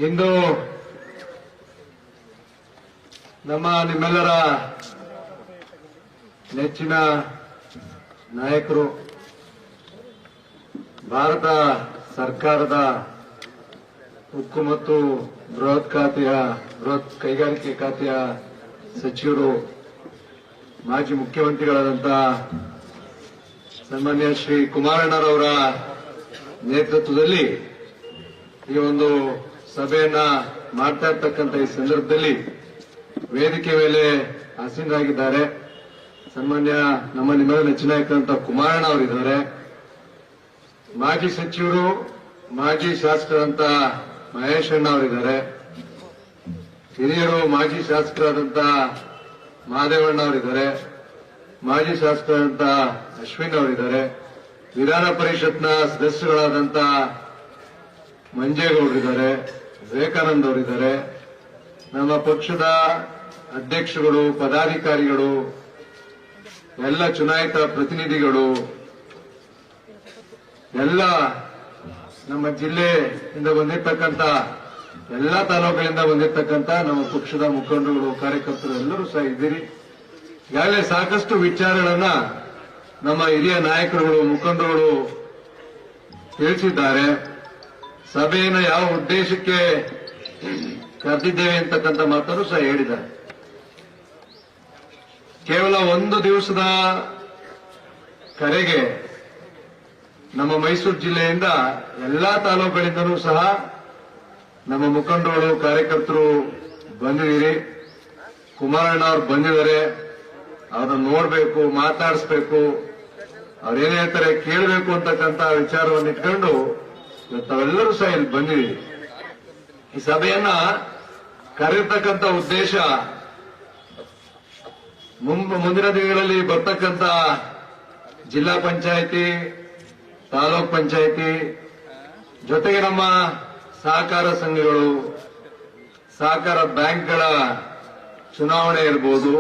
ಇಂದು ನಿಮ್ಮೆಲ್ಲರ ನೆಚ್ಚಿನ ನಾಯಕರು ಭಾರತ ಸರ್ಕಾರದ ಉಕ್ಕು ಮತ್ತು ಬೃಹತ್ ಕೈಗಾರಿಕೆ ಖಾತೆಯ ಸಚಿವರು ಮಾಜಿ ಮುಖ್ಯಮಂತ್ರಿಗಳಾದಂತಹ ಸನ್ಮಾನ್ಯ ಶ್ರೀ ಕುಮಾರಣ್ಣರವರ ನೇತೃತ್ವದಲ್ಲಿ ಈ ಒಂದು ಸಭೆಯನ್ನ ಮಾಡ್ತಾ ಇರ್ತಕ್ಕಂಥ ಈ ಸಂದರ್ಭದಲ್ಲಿ ವೇದಿಕೆ ಮೇಲೆ ಆಸೀನರಾಗಿದ್ದಾರೆ ಸನ್ಮಾನ್ಯ ನಿಮ್ಮೆಲ್ಲ ನೆಚ್ಚಿನ ನಾಯಕರಂತ ಕುಮಾರಣ್ಣ ಅವರಿದ್ದಾರೆ. ಮಾಜಿ ಸಚಿವರು ಮಾಜಿ ಶಾಸಕರಂತ ಮಹೇಶ್ ಅಣ್ಣ ಅವರಿದ್ದಾರೆ. ಹಿರಿಯರು ಮಾಜಿ ಶಾಸಕರಾದಂತ ಮಹಾದೇವಣ್ಣ ಅವರಿದ್ದಾರೆ. ಮಾಜಿ ಶಾಸಕರಾದಂತ ಅಶ್ವಿನ್ ಅವರಿದ್ದಾರೆ. ವಿಧಾನ ಪರಿಷತ್ನ ಸದಸ್ಯರುಗಳಾದಂತ ಮಂಜೇಗೌಡರಿದ್ದಾರೆ. ವಿವೇಕಾನಂದ್ ಅವರಿದ್ದಾರೆ. ನಮ್ಮ ಪಕ್ಷದ ಅಧ್ಯಕ್ಷಗಳು, ಪದಾಧಿಕಾರಿಗಳು, ಎಲ್ಲ ಚುನಾಯಿತ ಪ್ರತಿನಿಧಿಗಳು, ಎಲ್ಲ ನಮ್ಮ ಜಿಲ್ಲೆಯಿಂದ ಬಂದಿರತಕ್ಕಂತ ಎಲ್ಲ ತಾಲೂಕುಗಳಿಂದ ಬಂದಿರತಕ್ಕಂತ ನಮ್ಮ ಪಕ್ಷದ ಮುಖಂಡರುಗಳು, ಕಾರ್ಯಕರ್ತರು ಎಲ್ಲರೂ ಸಹ ಇದ್ದೀರಿ. ಈಗಾಗಲೇ ಸಾಕಷ್ಟು ವಿಚಾರಗಳನ್ನ ನಮ್ಮ ಹಿರಿಯ ನಾಯಕರುಗಳು, ಮುಖಂಡರುಗಳು ತಿಳಿಸಿದ್ದಾರೆ. ಸಭೆಯನ್ನು ಯಾವ ಉದ್ದೇಶಕ್ಕೆ ಕರೆದಿದ್ದೇವೆ ಅಂತಕ್ಕಂಥ ಮಾತನ್ನು ಸಹ ಹೇಳಿದ್ದಾರೆ. ಕೇವಲ ಒಂದು ದಿವಸದ ಕರೆಗೆ ನಮ್ಮ ಮೈಸೂರು ಜಿಲ್ಲೆಯಿಂದ ಎಲ್ಲಾ ತಾಲೂಕುಗಳಿಂದಲೂ ಸಹ ನಮ್ಮ ಮುಖಂಡರು, ಕಾರ್ಯಕರ್ತರು ಬಂದಿದ್ದೀರಿ. ಕುಮಾರಣ್ಣ ಅವರು ಬಂದಿದ್ದಾರೆ. ಅವ್ರನ್ನ ನೋಡಬೇಕು, ಮಾತಾಡಿಸ್ಬೇಕು, ಅವ್ರೇನ್ ಹೇಳ್ತಾರೆ ಕೇಳಬೇಕು ಅಂತಕ್ಕಂಥ ವಿಚಾರವನ್ನು ಇಟ್ಕೊಂಡು ತಾವೆಲ್ಲರೂ ಸಹ ಇಲ್ಲಿ ಬಂದಿದ್ದೀರಿ. ಈ ಸಭೆಯನ್ನ ಕರೆಯತಕ್ಕಂಥ ಉದ್ದೇಶ ಮುಂದಿನ ದಿನಗಳಲ್ಲಿ ಬರ್ತಕ್ಕಂಥ ಜಿಲ್ಲಾ ಪಂಚಾಯಿತಿ, ತಾಲೂಕ್ ಪಂಚಾಯಿತಿ ಜೊತೆಗೆ ನಮ್ಮ ಸಹಕಾರ ಸಂಘಗಳು, ಸಹಕಾರ ಬ್ಯಾಂಕ್ಗಳ ಚುನಾವಣೆ ಇರಬಹುದು.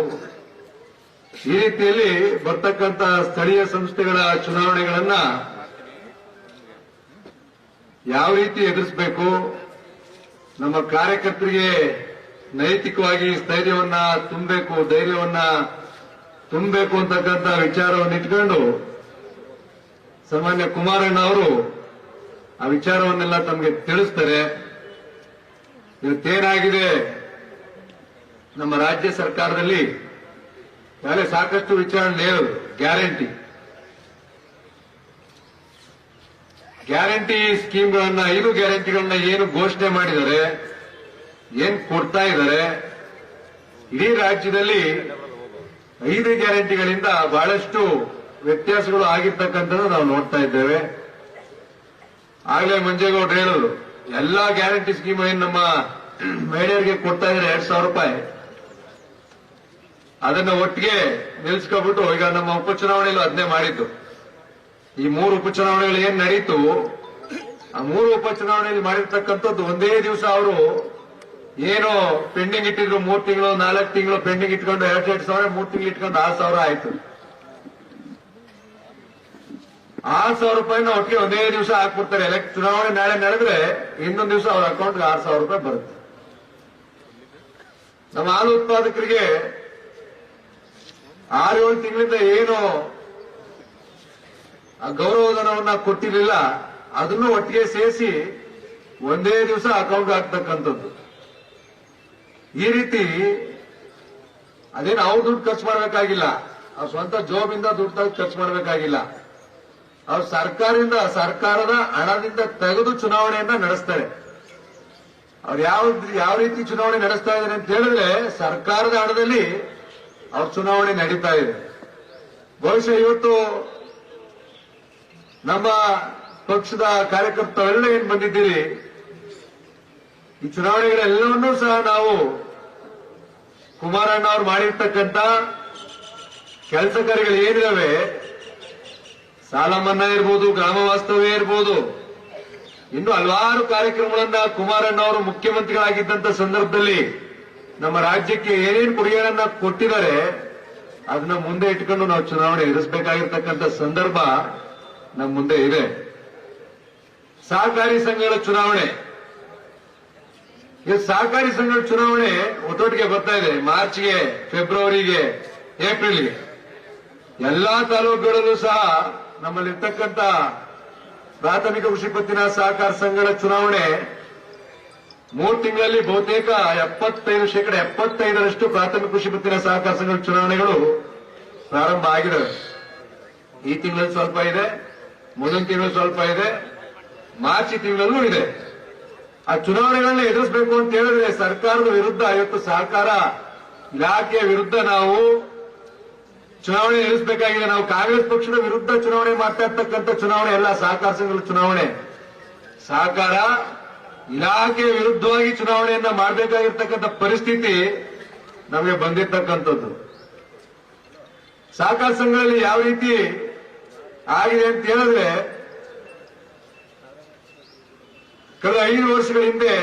ಈ ರೀತಿಯಲ್ಲಿ ಬರ್ತಕ್ಕಂಥ ಸ್ಥಳೀಯ ಸಂಸ್ಥೆಗಳ ಚುನಾವಣೆಗಳನ್ನ ಯಾವ ರೀತಿ ಎದುರಿಸಬೇಕು, ನಮ್ಮ ಕಾರ್ಯಕರ್ತರಿಗೆ ನೈತಿಕವಾಗಿ ಸ್ಥೈರ್ಯವನ್ನ ತುಂಬಬೇಕು, ಧೈರ್ಯವನ್ನ ತುಂಬಬೇಕು ಅಂತಕ್ಕಂಥ ವಿಚಾರವನ್ನು ಇಟ್ಕೊಂಡು ಸಾಮಾನ್ಯ ಕುಮಾರಣ್ಣ ಅವರು ಆ ವಿಚಾರವನ್ನೆಲ್ಲ ತಮಗೆ ತಿಳಿಸ್ತಾರೆ. ಇವತ್ತೇನಾಗಿದೆ, ನಮ್ಮ ರಾಜ್ಯ ಸರ್ಕಾರದಲ್ಲಿ ಈಗಾಗಲೇ ಸಾಕಷ್ಟು ವಿಚಾರಣೆ ಹೇಳೋದು ಗ್ಯಾರಂಟಿ ಸ್ಕೀಮ್ಗಳನ್ನ, 5 ಗ್ಯಾರಂಟಿಗಳನ್ನ ಏನು ಘೋಷಣೆ ಮಾಡಿದ್ದಾರೆ, ಏನ್ ಕೊಡ್ತಾ ಇದ್ದಾರೆ. ಇಡೀ ರಾಜ್ಯದಲ್ಲಿ 5 ಗ್ಯಾರಂಟಿಗಳಿಂದ ಬಹಳಷ್ಟು ವ್ಯತ್ಯಾಸಗಳು ಆಗಿರ್ತಕ್ಕಂಥದ್ದು ನಾವು ನೋಡ್ತಾ ಇದ್ದೇವೆ. ಆಗ್ಲೇ ಮಂಜೇಗೌಡರು ಹೇಳೋದು, ಎಲ್ಲಾ ಗ್ಯಾರಂಟಿ ಸ್ಕೀಮ್ ಏನು ನಮ್ಮ ಮಹಿಳೆಯರಿಗೆ ಕೊಡ್ತಾ ಇದ್ದಾರೆ 2,000 ರೂಪಾಯಿ, ಅದನ್ನ ಒಟ್ಟಿಗೆ ನಿಲ್ಲಿಸ್ಕೊಬಿಟ್ಟು ಈಗ ನಮ್ಮ ಉಪಚುನಾವಣೆಯಲ್ಲೂ ಅದನ್ನೇ ಮಾಡಿದ್ದು. ಈ 3 ಉಪಚುನಾವಣೆಗಳು ಏನ್ ನಡೀತು, ಆ 3 ಉಪಚುನಾವಣೆಯಲ್ಲಿ ಮಾಡಿರ್ತಕ್ಕಂಥದ್ದು ಒಂದೇ ದಿವಸ ಅವರು ಏನು ಪೆಂಡಿಂಗ್ ಇಟ್ಟಿದ್ರು, 3 ತಿಂಗಳು 4 ತಿಂಗಳು ಪೆಂಡಿಂಗ್ ಇಟ್ಕೊಂಡು 2,000 3 ತಿಂಗಳು ಇಟ್ಕೊಂಡು 6,000 ಆಯ್ತು. 6,000 ರೂಪಾಯಿನ ಒಟ್ಟಿಗೆ ಒಂದೇ ದಿವಸ ಹಾಕ್ಬಿಡ್ತಾರೆ. ಚುನಾವಣೆ ನಾಳೆ ನಡೆದ್ರೆ ಇನ್ನೊಂದು ದಿವಸ ಅವ್ರ ಅಕೌಂಟ್ಗೆ 6,000 ರೂಪಾಯಿ ಬರುತ್ತೆ. ನಮ್ಮ ಹಾಲು ಉತ್ಪಾದಕರಿಗೆ 6-7 ತಿಂಗಳಿಂದ ಏನು ಆ ಗೌರವಧನವನ್ನ ಕೊಟ್ಟಿರಲಿಲ್ಲ, ಅದನ್ನು ಒಟ್ಟಿಗೆ ಸೇರಿಸಿ ಒಂದೇ ದಿವಸ ಅಕೌಂಟ್ ಹಾಕ್ತಕ್ಕಂಥದ್ದು. ಈ ರೀತಿ ಅದೇನು ಅವ್ರು ದುಡ್ಡು ಖರ್ಚು ಮಾಡಬೇಕಾಗಿಲ್ಲ, ಅವ್ರ ಸ್ವಂತ ಜಾಬಿಂದ ದುಡ್ಡು ಖರ್ಚು ಮಾಡಬೇಕಾಗಿಲ್ಲ. ಅವ್ರು ಸರ್ಕಾರದ ಹಣದಿಂದ ತೆಗೆದು ಚುನಾವಣೆಯನ್ನ ನಡೆಸ್ತಾರೆ. ಅವ್ರು ಯಾವ ರೀತಿ ಚುನಾವಣೆ ನಡೆಸ್ತಾ ಇದ್ದಾರೆ ಅಂತ ಹೇಳಿದ್ರೆ, ಸರ್ಕಾರದ ಹಣದಲ್ಲಿ ಅವ್ರ ಚುನಾವಣೆ ನಡೀತಾ ಇದೆ. ಬಹುಶಃ ಇವತ್ತು ನಮ್ಮ ಪಕ್ಷದ ಕಾರ್ಯಕರ್ತರೆಲ್ಲ ಏನ್ ಬಂದಿದ್ದೀರಿ, ಈ ಚುನಾವಣೆಗಳೆಲ್ಲವನ್ನೂ ಸಹ ನಾವು ಕುಮಾರಣ್ಣ ಅವರು ಮಾಡಿರ್ತಕ್ಕಂಥ ಕೆಲಸ ಕಾರ್ಯಗಳು ಏನಿದಾವೆ, ಸಾಲ ಮನ್ನಾ ಇರ್ಬೋದು, ಗ್ರಾಮ ವಾಸ್ತವ್ಯ ಇರ್ಬೋದು, ಇನ್ನು ಹಲವಾರು ಕಾರ್ಯಕ್ರಮಗಳನ್ನ ಕುಮಾರಣ್ಣ ಅವರು ಮುಖ್ಯಮಂತ್ರಿಗಳಾಗಿದ್ದಂತ ಸಂದರ್ಭದಲ್ಲಿ ನಮ್ಮ ರಾಜ್ಯಕ್ಕೆ ಏನೇನು ಕೊಡುಗೆಗಳನ್ನ ಕೊಟ್ಟಿದ್ದಾರೆ, ಅದನ್ನ ಮುಂದೆ ಇಟ್ಕೊಂಡು ನಾವು ಚುನಾವಣೆ ಎದುರಿಸಬೇಕಾಗಿರ್ತಕ್ಕಂಥ ಸಂದರ್ಭ ನಮ್ಮ ಮುಂದೆ ಇದೆ. ಸಹಕಾರಿ ಸಂಘಗಳ ಚುನಾವಣೆ ಈ ಸಹಕಾರಿ ಸಂಘಗಳ ಚುನಾವಣೆ ಒಟ್ಟೊಟ್ಟಿಗೆ ಬರ್ತಾ ಇದೆ. ಮಾರ್ಚ್ಗೆ, ಫೆಬ್ರವರಿಗೆ, ಏಪ್ರಿಲ್ಗೆ ಎಲ್ಲಾ ತಾಲೂಕುಗಳಲ್ಲೂ ಸಹ ನಮ್ಮಲ್ಲಿರ್ತಕ್ಕಂಥ ಪ್ರಾಥಮಿಕ ಕೃಷಿ ಪತ್ತಿನ ಸಹಕಾರ ಸಂಘಗಳ ಚುನಾವಣೆ 3 ತಿಂಗಳಲ್ಲಿ ಬಹುತೇಕ 75% ಪ್ರಾಥಮಿಕ ಕೃಷಿ ಪತ್ತಿನ ಸಹಕಾರ ಸಂಘಗಳ ಚುನಾವಣೆಗಳು ಪ್ರಾರಂಭ ಆಗಿದ್ದಾವೆ. ಈ ತಿಂಗಳಲ್ಲಿ ಸ್ವಲ್ಪ ಇದೆ, ಮುಂದಿನ ತಿಂಗಳು ಸ್ವಲ್ಪ ಇದೆ, ಮಾರ್ಚ್ ತಿಂಗಳಲ್ಲೂ ಇದೆ. ಆ ಚುನಾವಣೆಗಳನ್ನ ಎದುರಿಸಬೇಕು ಅಂತ ಹೇಳಿದ್ರೆ ಸರ್ಕಾರದ ವಿರುದ್ಧ, ಇವತ್ತು ಸಹಕಾರ ಇಲಾಖೆಯ ವಿರುದ್ಧ ನಾವು ಚುನಾವಣೆ ಎದುರಿಸಬೇಕಾಗಿದೆ. ನಾವು ಕಾಂಗ್ರೆಸ್ ಪಕ್ಷದ ವಿರುದ್ಧ ಚುನಾವಣೆ ಮಾಡ್ತಾ ಇರ್ತಕ್ಕಂಥ ಚುನಾವಣೆ ಎಲ್ಲ ಸಹಕಾರ ಸಂಘಗಳ ಚುನಾವಣೆ. ಸಹಕಾರ ಇಲಾಖೆಯ ವಿರುದ್ಧವಾಗಿ ಚುನಾವಣೆಯನ್ನ ಮಾಡಬೇಕಾಗಿರ್ತಕ್ಕಂಥ ಪರಿಸ್ಥಿತಿ ನಮಗೆ ಬಂದಿರ್ತಕ್ಕಂಥದ್ದು. ಸಹಕಾರ ಸಂಘಗಳಲ್ಲಿ ಯಾವ ರೀತಿ ಆಗಿದೆ ಅಂತ ಹೇಳಿದ್ರೆ, ಕಳೆದ 5 ವರ್ಷಗಳ ಹಿಂದೆ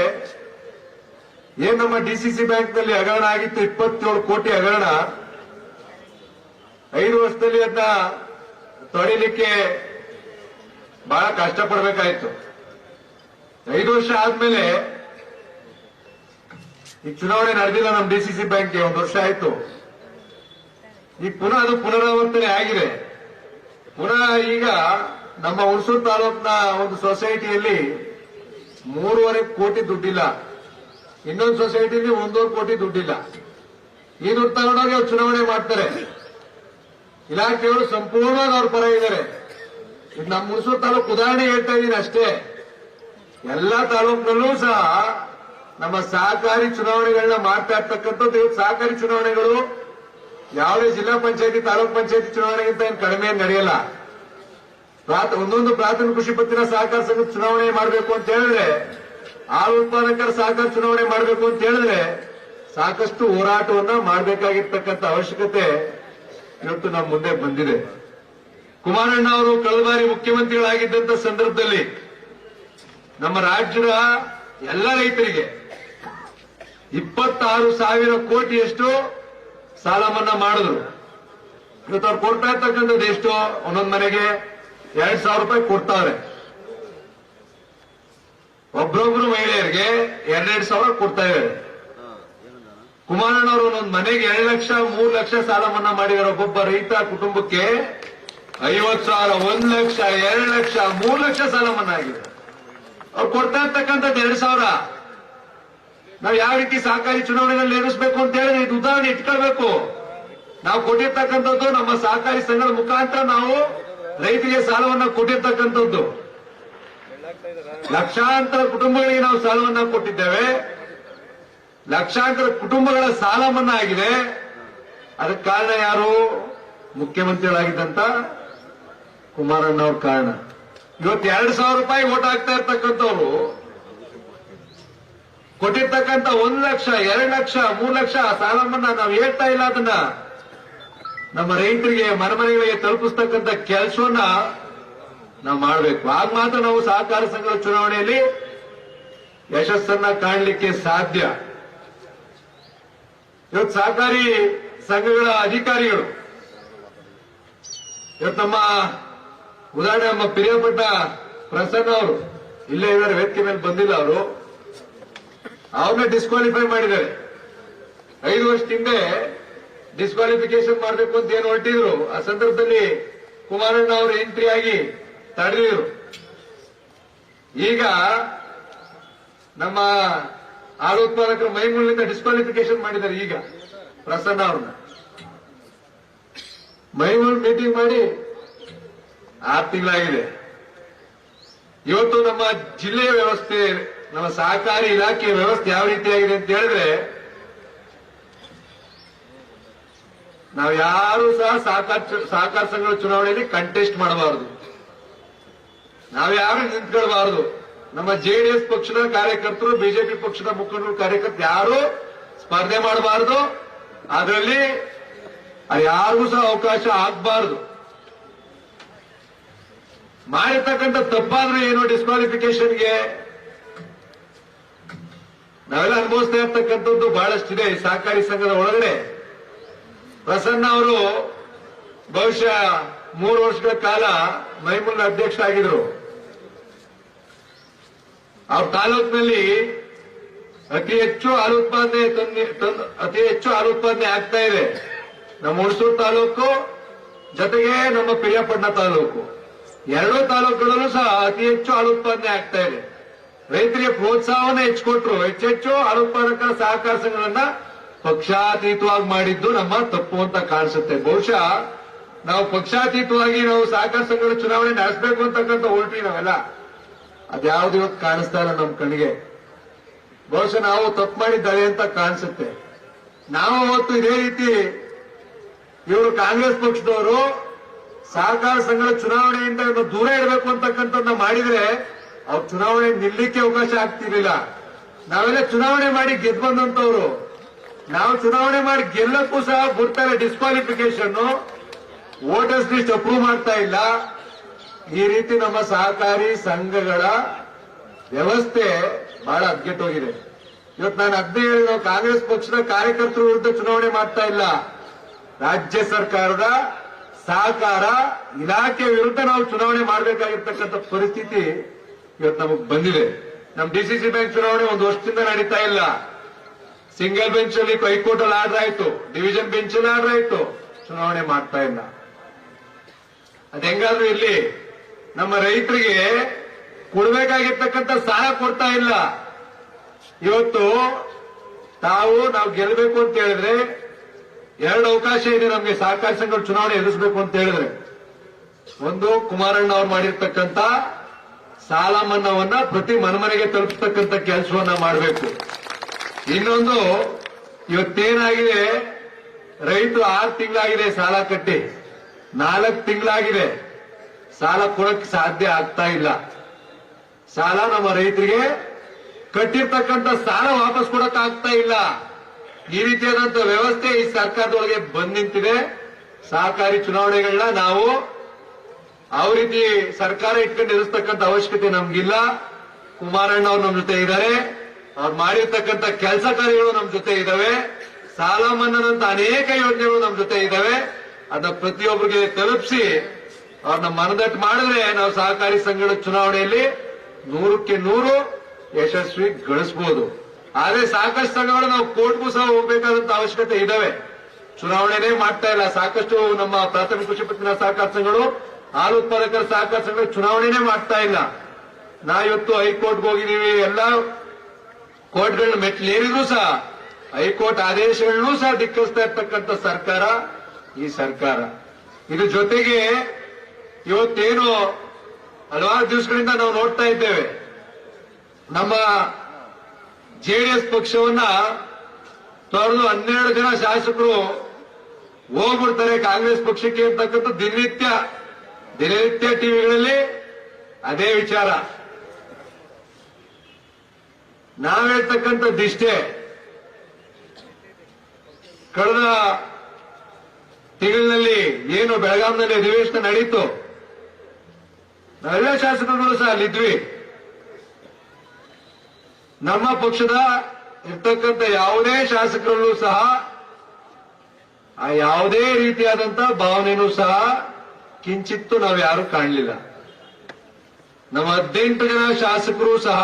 ಏನ್ ನಮ್ಮ ಡಿಸಿಸಿ ಬ್ಯಾಂಕ್ನಲ್ಲಿ ಹಗರಣ ಆಗಿತ್ತು, 27 ಕೋಟಿ ಹಗರಣ. 5 ವರ್ಷದಲ್ಲಿ ಅದನ್ನ ತೊಡಿಲಿಕ್ಕೆ ಬಹಳ ಕಷ್ಟಪಡಬೇಕಾಯಿತು. 5 ವರ್ಷ ಆದ್ಮೇಲೆ ಈ ಚುನಾವಣೆ ನಡೆದಿಲ್ಲ ನಮ್ಮ ಡಿಸಿಸಿ ಬ್ಯಾಂಕ್ಗೆ, 1 ವರ್ಷ ಆಯ್ತು. ಈಗ ಪುನಃ ಅದು ಪುನರಾವರ್ತನೆ ಆಗಿದೆ. ಪುನಃ ಈಗ ನಮ್ಮ ಹುಣಸೂರು ತಾಲೂಕಿನ ಒಂದು ಸೊಸೈಟಿಯಲ್ಲಿ 3.5 ಕೋಟಿ ದುಡ್ಡಿಲ್ಲ, ಇನ್ನೊಂದು ಸೊಸೈಟಿಲಿ 1.5 ಕೋಟಿ ದುಡ್ಡಿಲ್ಲ. ಈ ದುಡ್ಡು ತಗೊಂಡೋಗಿ ಅವ್ರು ಚುನಾವಣೆ ಮಾಡ್ತಾರೆ. ಇಲಾಖೆಯವರು ಸಂಪೂರ್ಣವಾಗಿ ಅವ್ರ ಪರ ಇದ್ದಾರೆ. ಇದು ನಮ್ಮ ಹುಣಸೂರು ತಾಲೂಕು ಉದಾಹರಣೆ ಹೇಳ್ತಾ ಇದ್ದೀನಿ ಅಷ್ಟೇ. ಎಲ್ಲಾ ತಾಲೂಕಿನಲ್ಲೂ ಸಹ ನಮ್ಮ ಸಹಕಾರಿ ಚುನಾವಣೆಗಳನ್ನ ಮಾಡ್ತಾ ಇರ್ತಕ್ಕಂಥದ್ದು. ಇವತ್ತು ಸಹಕಾರಿ ಚುನಾವಣೆಗಳು ಯಾವುದೇ ಜಿಲ್ಲಾ ಪಂಚಾಯತಿ, ತಾಲೂಕ್ ಪಂಚಾಯತಿ ಚುನಾವಣೆಗಿಂತ ಏನು ಕಡಿಮೆ ನಡೆಯಲ್ಲ. ಒಂದೊಂದು ಪ್ರಾಥಮಿಕ ಕೃಷಿ ಪತ್ತಿನ ಸಹಕಾರ ಸಂಘದ ಚುನಾವಣೆ ಮಾಡಬೇಕು ಅಂತ ಹೇಳಿದ್ರೆ, ಹಾಲು ಉತ್ಪಾದಕರ ಸಹಕಾರ ಚುನಾವಣೆ ಮಾಡಬೇಕು ಅಂತ ಹೇಳಿದ್ರೆ ಸಾಕಷ್ಟು ಹೋರಾಟವನ್ನ ಮಾಡಬೇಕಾಗಿರ್ತಕ್ಕಂಥ ಅವಶ್ಯಕತೆ ಇವತ್ತು ನಮ್ಮ ಮುಂದೆ ಬಂದಿದೆ. ಕುಮಾರಣ್ಣ ಅವರು ಕಳೆದ ಬಾರಿ ಮುಖ್ಯಮಂತ್ರಿಗಳಾಗಿದ್ದಂತ ಸಂದರ್ಭದಲ್ಲಿ ನಮ್ಮ ರಾಜ್ಯದ ಎಲ್ಲ ರೈತರಿಗೆ 26,000 ಕೋಟಿಯಷ್ಟು ಸಾಲ ಮನ್ನಾ ಮಾಡಿದ್ರು. ಇವತ್ತು ಅವ್ರು ಕೊಡ್ತಾ ಇರ್ತಕ್ಕಂಥದ್ದು ಎಷ್ಟು? ಒಂದೊಂದು ಮನೆಗೆ 2,000 ರೂಪಾಯಿ ಕೊಡ್ತಾವ್ರೆ. ಒಬ್ಬರೊಬ್ರು ಮಹಿಳೆಯರಿಗೆ 2,000 ಕೊಡ್ತಾ ಇದ್ದಾರೆ. ಕುಮಾರಣ್ಣ ಅವರು ಒಂದೊಂದು ಮನೆಗೆ 2 ಲಕ್ಷ 3 ಲಕ್ಷ ಸಾಲ ಮನ್ನಾ ಮಾಡಿದ್ದಾರೆ. ಒಬ್ಬೊಬ್ಬ ರೈತ ಕುಟುಂಬಕ್ಕೆ 50,000, 1 ಲಕ್ಷ, 2 ಲಕ್ಷ, 3 ಲಕ್ಷ ಸಾಲ ಮನ್ನಾ ಆಗಿದೆ. ಅವ್ರು ಕೊಡ್ತಾ ಇರ್ತಕ್ಕಂಥದ್ದು 2,000. ನಾವು ಯಾವ ರೀತಿ ಸಹಕಾರಿ ಚುನಾವಣೆಯಲ್ಲಿ ಎದುರಿಸಬೇಕು ಅಂತ ಹೇಳಿದ್ರೆ ಇದು ಉದಾಹರಣೆ ಇಟ್ಕೊಳ್ಬೇಕು. ನಾವು ಕೊಟ್ಟಿರ್ತಕ್ಕಂಥದ್ದು ನಮ್ಮ ಸಹಕಾರಿ ಸಂಘದ ಮುಖಾಂತರ ನಾವು ರೈತರಿಗೆ ಸಾಲವನ್ನ ಕೊಟ್ಟಿರ್ತಕ್ಕಂಥದ್ದು. ಲಕ್ಷಾಂತರ ಕುಟುಂಬಗಳಿಗೆ ನಾವು ಸಾಲವನ್ನ ಕೊಟ್ಟಿದ್ದೇವೆ. ಲಕ್ಷಾಂತರ ಕುಟುಂಬಗಳ ಸಾಲ ಮನ್ನಾ ಆಗಿದೆ. ಅದಕ್ಕೆ ಕಾರಣ ಯಾರು? ಮುಖ್ಯಮಂತ್ರಿಗಳಾಗಿದ್ದಂತ ಕುಮಾರಣ್ಣ ಅವ್ರ ಕಾರಣ. ಇವತ್ತು 2,000 ರೂಪಾಯಿ ಓಟ್ ಹಾಕ್ತಾ ಇರ್ತಕ್ಕಂಥವ್ರು ಕೊಟ್ಟಿರ್ತಕ್ಕಂಥ 1 ಲಕ್ಷ, 2 ಲಕ್ಷ, 3 ಲಕ್ಷ ಸಾಲ ಮನ್ನಾ ನಾವು ಹೇಳ್ತಾ ಇಲ್ಲ. ಅದನ್ನ ನಮ್ಮ ರೈತರಿಗೆ ಮನೆಗಳಿಗೆ ತಲುಪಿಸ್ತಕ್ಕಂಥ ಕೆಲಸವನ್ನ ನಾವು ಮಾಡಬೇಕು. ಆಗ ಮಾತ್ರ ನಾವು ಸಹಕಾರ ಸಂಘದ ಚುನಾವಣೆಯಲ್ಲಿ ಯಶಸ್ಸನ್ನ ಕಾಣಲಿಕ್ಕೆ ಸಾಧ್ಯ. ಇವತ್ತು ಸಹಕಾರಿ ಸಂಘಗಳ ಅಧಿಕಾರಿಗಳು ಇವತ್ತು ನಮ್ಮ ಉದಾಹರಣೆ ನಮ್ಮ ಪ್ರಿಯಪಟ್ಟ ಪ್ರಸನ್ನ ಅವರು ಇಲ್ಲೇ ಇದ್ದಾರೆ, ವೇದಿಕೆ ಮೇಲೆ ಬಂದಿಲ್ಲ. ಅವರು ಅವ್ರನ್ನ ಡಿಸ್ಕ್ವಾಲಿಫೈ ಮಾಡಿದ್ದಾರೆ. 5 ವರ್ಷದ ಹಿಂದೆ ಡಿಸ್ಕ್ವಾಲಿಫಿಕೇಶನ್ ಮಾಡಬೇಕು ಅಂತ ಏನು ಹೊರಟಿದ್ರು. ಆ ಸಂದರ್ಭದಲ್ಲಿ ಕುಮಾರಣ್ಣ ಅವರು ಎಂಟ್ರಿ ಆಗಿ ತಡೆದಿದ್ರು. ಈಗ ನಮ್ಮ ಹಾಲು ಉತ್ಪಾದಕರು ಮೈಮೂಲಿನಿಂದ ಡಿಸ್ಕ್ವಾಲಿಫಿಕೇಶನ್ ಮಾಡಿದ್ದಾರೆ. ಈಗ ಪ್ರಸನ್ನ ಅವ್ರನ್ನ ಮೈಮೂಲ್ ಮೀಟಿಂಗ್ ಮಾಡಿ 6 ತಿಂಗಳಾಗಿದೆ. ಇವತ್ತು ನಮ್ಮ ಜಿಲ್ಲೆಯ ವ್ಯವಸ್ಥೆ, ನಮ್ಮ ಸಹಕಾರಿ ಇಲಾಖೆಯ ವ್ಯವಸ್ಥೆ ಯಾವ ರೀತಿಯಾಗಿದೆ ಅಂತ ಹೇಳಿದ್ರೆ, ನಾವು ಯಾರು ಸಹ ಸಹಕಾರ ಸಂಘಗಳ ಚುನಾವಣೆಯಲ್ಲಿ ಕಂಟೆಸ್ಟ್ ಮಾಡಬಾರದು. ನಾವ್ಯಾರು ನಿಂತ್ಕೊಳ್ಬಾರದು. ನಮ್ಮ ಜೆಡಿಎಸ್ ಪಕ್ಷದ ಕಾರ್ಯಕರ್ತರು, ಬಿಜೆಪಿ ಪಕ್ಷದ ಮುಖಂಡರು, ಕಾರ್ಯಕರ್ತರು ಯಾರು ಸ್ಪರ್ಧೆ ಮಾಡಬಾರದು. ಅದರಲ್ಲಿ ಯಾರಿಗೂ ಸಹ ಅವಕಾಶ ಆಗಬಾರದು. ಮಾಡಿರ್ತಕ್ಕಂಥ ತಪ್ಪಾದ್ರೂ ಏನು ಡಿಸ್ಕ್ವಾಲಿಫಿಕೇಶನ್ಗೆ ನಾವೆಲ್ಲ ಅನುಭವಿಸ್ತಾ ಇರ್ತಕ್ಕಂಥದ್ದು ಬಹಳಷ್ಟಿದೆ ಈ ಸಹಕಾರಿ ಸಂಘದ ಒಳಗಡೆ. ಪ್ರಸನ್ನ ಅವರು ಬಹುಶಃ 3 ವರ್ಷಗಳ ಕಾಲ ಮೈಮೂಲ ಅಧ್ಯಕ್ಷ ಆಗಿದ್ರು. ಅವ್ರ ತಾಲೂಕಿನಲ್ಲಿ ಅತಿ ಹೆಚ್ಚು ಹಾಲು ಉತ್ಪಾದನೆ ಆಗ್ತಾ ಇದೆ ನಮ್ಮ ಹುಣಸೂರು ತಾಲೂಕು ಜೊತೆಗೆ ನಮ್ಮ ಪಿರಿಯಾಪಟ್ಟಣ ತಾಲೂಕು. ಎರಡೂ ತಾಲೂಕುಗಳಲ್ಲೂ ಸಹ ಅತಿ ಹೆಚ್ಚು ಹಾಲು ಉತ್ಪಾದನೆ ಆಗ್ತಾ ಇದೆ. ರೈತರಿಗೆ ಪ್ರೋತ್ಸಾಹವನ್ನು ಹೆಚ್ಚಿಕೊಟ್ರು. ಹೆಚ್ಚೆಚ್ಚು ಹಾಲು ಉತ್ಪಾದಕರ ಸಹಕಾರ ಸಂಘಗಳನ್ನ ಪಕ್ಷಾತೀತವಾಗಿ ಮಾಡಿದ್ದು ನಮ್ಮ ತಪ್ಪು ಅಂತ ಕಾಣಿಸುತ್ತೆ. ಬಹುಶಃ ನಾವು ಪಕ್ಷಾತೀತವಾಗಿ ನಾವು ಸಹಕಾರ ಸಂಘಗಳ ಚುನಾವಣೆ ನಡೆಸಬೇಕು ಅಂತಕ್ಕಂಥ ಹೊರಟ್ರಿ ನಾವೆಲ್ಲ. ಅದ್ಯಾವ್ದು ಇವತ್ತು ಕಾಣಿಸ್ತಾ ಇಲ್ಲ ನಮ್ಮ ಕಣ್ಣಿಗೆ. ಬಹುಶಃ ನಾವು ತಪ್ಪು ಮಾಡಿದ್ದಾರೆ ಅಂತ ಕಾಣಿಸುತ್ತೆ. ನಾವು ಅವತ್ತು ಇದೇ ರೀತಿ ಇವರು ಕಾಂಗ್ರೆಸ್ ಪಕ್ಷದವರು ಸಹಕಾರ ಸಂಘಗಳ ಚುನಾವಣೆಯಿಂದ ದೂರ ಇಡಬೇಕು ಅಂತಕ್ಕಂಥದ್ದನ್ನ ಮಾಡಿದ್ರೆ ಅವ್ರು ಚುನಾವಣೆ ನಿಲ್ಲಕ್ಕೆ ಅವಕಾಶ ಆಗ್ತಿರ್ಲಿಲ್ಲ. ನಾವೆಲ್ಲ ಚುನಾವಣೆ ಮಾಡಿ ಗೆದ್ದು ಬಂದಂತವ್ರು. ನಾವು ಚುನಾವಣೆ ಮಾಡಿ ಗೆಲ್ಲಕ್ಕೂ ಸಹ ಬಿಡ್ತಾರೆ ಡಿಸ್ಕ್ವಾಲಿಫಿಕೇಶನ್, ವೋಟರ್ಸ್ ಲಿಸ್ಟ್ ಅಪ್ರೂವ್ ಮಾಡ್ತಾ ಇಲ್ಲ. ಈ ರೀತಿ ನಮ್ಮ ಸಹಕಾರಿ ಸಂಘಗಳ ವ್ಯವಸ್ಥೆ ಬಹಳ ಹದಗೆಟ್ಟೋಗಿದೆ. ಇವತ್ತು ನಾನು ಅದನ್ನೇ ಹೇಳಿ, ನಾವು ಕಾಂಗ್ರೆಸ್ ಪಕ್ಷದ ಕಾರ್ಯಕರ್ತರ ವಿರುದ್ಧ ಚುನಾವಣೆ ಮಾಡ್ತಾ ಇಲ್ಲ. ರಾಜ್ಯ ಸರ್ಕಾರದ ಸಹಕಾರ ಇಲಾಖೆ ವಿರುದ್ಧ ನಾವು ಚುನಾವಣೆ ಮಾಡಬೇಕಾಗಿರ್ತಕ್ಕಂಥ ಪರಿಸ್ಥಿತಿ ಇವತ್ತು ನಮಗೆ ಬಂದಿದೆ. ನಮ್ಮ ಡಿಸಿಸಿ ಬ್ಯಾಂಕ್ ಚುನಾವಣೆ ಒಂದು ವರ್ಷದಿಂದ ನಡೀತಾ ಇಲ್ಲ. ಸಿಂಗಲ್ ಬೆಂಚ್ ಅಲ್ಲಿ ಹೈಕೋರ್ಟ್ ಅಲ್ಲಿ ಆರ್ಡರ್ ಆಯ್ತು, ಡಿವಿಷನ್ ಬೆಂಚ್ ಅಲ್ಲಿ ಆರ್ಡರ್ ಆಯ್ತು, ಚುನಾವಣೆ ಮಾಡ್ತಾ ಇಲ್ಲ. ಅದೆಂಗಾದ್ರೂ ಇಲ್ಲಿ ನಮ್ಮ ರೈತರಿಗೆ ಕೊಡಬೇಕಾಗಿರ್ತಕ್ಕಂಥ ಸಾಲ ಕೊಡ್ತಾ ಇಲ್ಲ. ಇವತ್ತು ನಾವು ಗೆಲ್ಲಬೇಕು ಅಂತ ಹೇಳಿದ್ರೆ ಎರಡು ಅವಕಾಶ ಇದೆ ನಮಗೆ. ಸಹಕಾರಿ ಸಂಘಗಳ ಚುನಾವಣೆ ಎದುರಿಸಬೇಕು ಅಂತ ಹೇಳಿದ್ರೆ, ಒಂದು ಕುಮಾರಣ್ಣ ಅವರು ಮಾಡಿರ್ತಕ್ಕಂಥ ಸಾಲ ಮನ್ನಾವನ್ನ ಪ್ರತಿ ಮನೆಗೆ ತಲುಪಿಸ್ತಕ್ಕಂಥ ಕೆಲಸವನ್ನ ಮಾಡಬೇಕು. ಇನ್ನೊಂದು, ಇವತ್ತೇನಾಗಿದೆ, ರೈತರು 6 ತಿಂಗಳಾಗಿದೆ ಸಾಲ ಕಟ್ಟಿ, 4 ತಿಂಗಳಾಗಿದೆ ಸಾಲ ಕೊಡಕ್ಕೆ ಸಾಧ್ಯ ಆಗ್ತಾ ಇಲ್ಲ. ಸಾಲ ನಮ್ಮ ರೈತರಿಗೆ ಕಟ್ಟಿರ್ತಕ್ಕಂಥ ಸಾಲ ವಾಪಸ್ ಕೊಡಕ್ ಆಗ್ತಾ ಇಲ್ಲ. ಈ ರೀತಿಯಾದಂತಹ ವ್ಯವಸ್ಥೆ ಈ ಸರ್ಕಾರದೊಳಗೆ ಬಂದ್ ನಿಂತಿದೆ. ಸಹಕಾರಿ ಚುನಾವಣೆಗಳನ್ನ ನಾವು ಯಾವ ರೀತಿ ಸರ್ಕಾರ ಇಟ್ಕೊಂಡು ಎದುರಿಸ್ತಕ್ಕಂಥ ಅವಶ್ಯಕತೆ ನಮ್ಗಿಲ್ಲ. ಕುಮಾರಣ್ಣ ಅವ್ರು ನಮ್ಮ ಜೊತೆ ಇದ್ದಾರೆ, ಅವ್ರು ಮಾಡಿರ್ತಕ್ಕಂಥ ಕೆಲಸ ಕಾರ್ಯಗಳು ನಮ್ಮ ಜೊತೆ ಇದಾವೆ, ಸಾಲ ಮನ್ನಾದಂತ ಅನೇಕ ಯೋಜನೆಗಳು ನಮ್ಮ ಜೊತೆ ಇದಾವೆ. ಅದನ್ನ ಪ್ರತಿಯೊಬ್ಬರಿಗೆ ತಲುಪಿಸಿ ಅವ್ರನ್ನ ಮನದಟ್ಟು ಮಾಡಿದ್ರೆ ನಾವು ಸಹಕಾರಿ ಸಂಘಗಳ ಚುನಾವಣೆಯಲ್ಲಿ 100ಕ್ಕೆ 100 ಯಶಸ್ವಿ ಗಳಿಸಬಹುದು. ಆದ್ರೆ ಸಾಕಷ್ಟು ಸಂಘಗಳು ನಾವು ಕೋರ್ಟ್ಗೂ ಸಹ ಹೋಗಬೇಕಾದಂತ ಅವಶ್ಯಕತೆ ಇದಾವೆ. ಚುನಾವಣೆನೇ ಮಾಡ್ತಾ ಇಲ್ಲ. ಸಾಕಷ್ಟು ನಮ್ಮ ಪ್ರಾಥಮಿಕ ಕೃಷಿ ಪತ್ತಿನ ಸಹಕಾರ ಸಂಘಗಳು, ಹಾಲು ಉತ್ಪಾದಕರ ಸಹಕಾರ ಸಂಘಗಳು ಚುನಾವಣೆನೇ ಮಾಡ್ತಾ ಇಲ್ಲ. ನಾವಿವತ್ತು ಹೈಕೋರ್ಟ್ಗೆ ಹೋಗಿದೀವಿ, ಎಲ್ಲ ಕೋರ್ಟ್ಗಳನ್ನ ಮೆಟ್ಲೇರಿದ್ರು ಸಹ ಹೈಕೋರ್ಟ್ ಆದೇಶಗಳನ್ನೂ ಸಹ ಧಿಕ್ಕರಿಸ್ತಾ ಇರ್ತಕ್ಕಂಥ ಸರ್ಕಾರ ಈ ಸರ್ಕಾರ. ಇದ್ರ ಜೊತೆಗೆ ಇವತ್ತೇನು ಹಲವಾರು ದಿವಸಗಳಿಂದ ನಾವು ನೋಡ್ತಾ ಇದ್ದೇವೆ, ನಮ್ಮ ಜೆಡಿಎಸ್ ಪಕ್ಷವನ್ನ ತೊರೆದು 12 ಜನ ಶಾಸಕರು ಹೋಗ್ಬಿಡ್ತಾರೆ ಕಾಂಗ್ರೆಸ್ ಪಕ್ಷಕ್ಕೆ ಅಂತಕ್ಕಂಥ ದಿನನಿತ್ಯ ಟಿವಿಗಳಲ್ಲಿ ಅದೇ ವಿಚಾರ. ನಾವ್ ಹೇಳ್ತಕ್ಕಂಥದ್ದಿಷ್ಟೇ, ಕಳೆದ ತಿಂಗಳಿನಲ್ಲಿ ಏನು ಬೆಳಗಾಂನಲ್ಲಿ ಅಧಿವೇಶನ ನಡೀತು, ನಾವೆಲ್ಲ ಶಾಸಕರುಗಳು ಸಹ ಅಲ್ಲಿದ್ವಿ. ನಮ್ಮ ಪಕ್ಷದ ಇರ್ತಕ್ಕಂಥ ಯಾವುದೇ ಶಾಸಕರಲ್ಲೂ ಸಹ ಆ ಯಾವುದೇ ರೀತಿಯಾದಂತ ಭಾವನೆಯೂ ಸಹ ಕಿಂಚಿತ್ತು ನಾವು ಯಾರು ಕಾಣಲಿಲ್ಲ. ನಮ್ಮ 18 ಜನ ಶಾಸಕರು ಸಹ